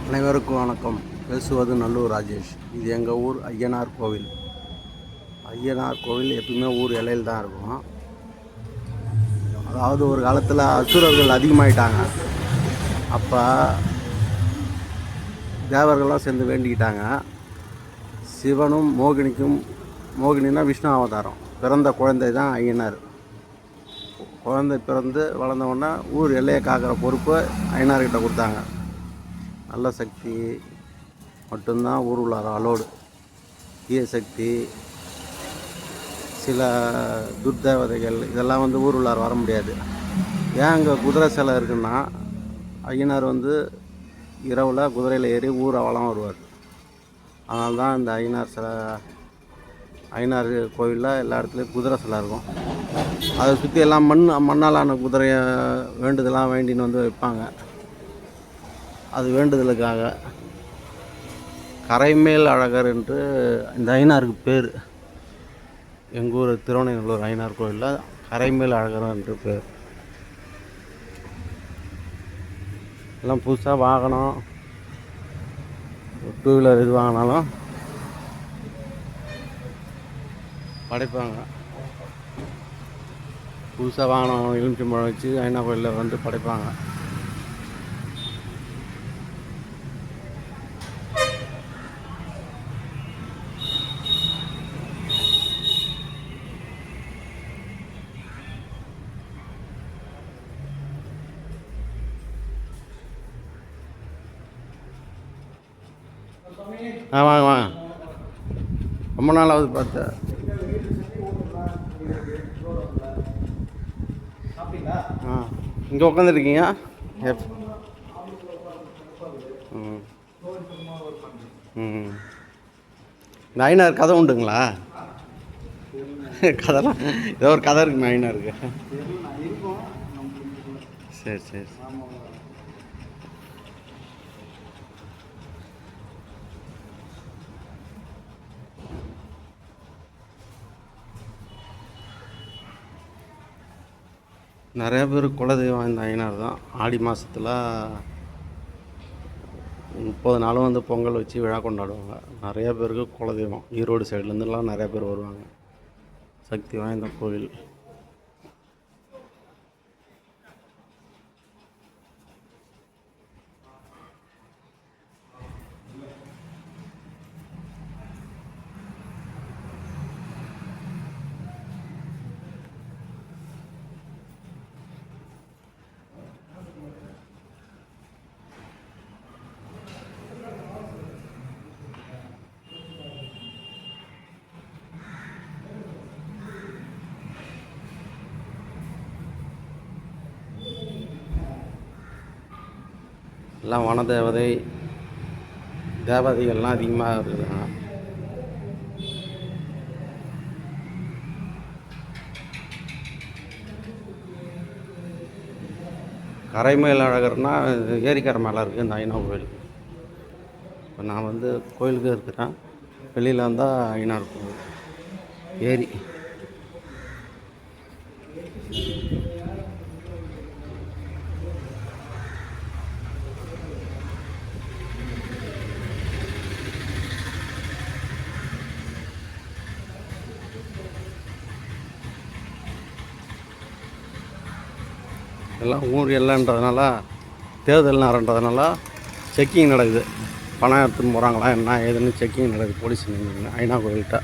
அனைவருக்கும் வணக்கம். பேசுவது நல்லூர் ராஜேஷ். இது எங்கள் ஊர் ஐயனார் கோவில். ஐயனார் கோவில் எப்பவுமே ஊர் எல்லையில் தான் இருக்கும். அதாவது ஒரு காலத்தில் அசுரர்கள் அதிகமாகிட்டாங்க. அப்போ தேவர்கள்லாம் சேர்ந்து வேண்டிக்கிட்டாங்க. சிவனும் மோகினினா விஷ்ணு அவதாரம் பிறந்த குழந்தை தான் ஐயனார். குழந்தை பிறந்து வளர்ந்தவுடனே ஊர் எல்லையை காக்கிற பொறுப்பு ஐயனார்கிட்ட கொடுத்தாங்க. நல்ல சக்தி மட்டும்தான் ஊர் உள்ளார அலோடு. தீய சக்தி, சில துர்தேவதைகள் இதெல்லாம் ஊர் உள்ளார வர முடியாது. ஏன் அங்கே குதிரை சிலை இருக்குன்னா, ஐயனார் இரவில் குதிரையில் ஏறி ஊரை வளம் வருவார். அதனால தான் இந்த ஐயனார் கோவிலில் எல்லா இடத்துலையும் குதிரை சிலை இருக்கும். அதை சுற்றி எல்லாம் மண்ணாலான குதிரையை வேண்டுதலாம் வேண்டின்னு வைப்பாங்க. அது வேண்டுதலுக்காக. கரைமேல் அழகர் என்று இந்த ஐயனாருக்கு பேர். எங்கள் ஊர் திருவண்ணூர் ஐயனார் கோயிலில் கரைமேல் அழகர் என்று பேர். எல்லாம் புதுசாக வாகனம், டூ வீலர் இது வாங்கினாலும் படைப்பாங்க. புதுசாக வாகனம் எலுமிச்சம்பழம் வச்சு ஐயனார் கோயிலில் படைப்பாங்க. வாங்க வாங்க. ரொம்ப நாளாவது பார்த்தேன். இங்கே உட்காந்துருக்கீங்க. இந்த ஐயனார் கதை உண்டுங்களா? கதைலாம் ஏதோ ஒரு கதை இருக்குங்க ஐயனாருக்கு. சரி சரி. நிறைய பேர் குலதெய்வம் இந்த ஐயனார் தான். ஆடி மாதத்தில் 30 நாளும் பொங்கல் வச்சு விழா கொண்டாடுவாங்க. நிறைய பேருக்கு குலதெய்வம் ஈரோடு சைட்லேருந்துலாம் நிறைய பேர் வருவாங்க. சக்தி வாய்ந்த கோவில். எல்லாம் வனதேவதை தேவதைகள்லாம் அதிகமாக இருக்குதுங்க. கரைமேல் அழகர்னா ஏரிக்கரை மேலே இருக்குது இந்த ஐயனார் கோயில். இப்போ நான் கோயிலுக்கு இருக்கிறேன். வெளியில் வந்தால் ஐயனார் கோயில் ஏரி. எல்லாம் ஊர் இல்லைன்றதுனால, தேர்தல் நேரன்றதுனால செக்கிங் நடக்குது. பணம் எடுத்துன்னு போகிறாங்களா என்ன ஏதுன்னு செக்கிங் நடக்குது. போலீஸ் ஐயனார் கோயில்கிட்ட.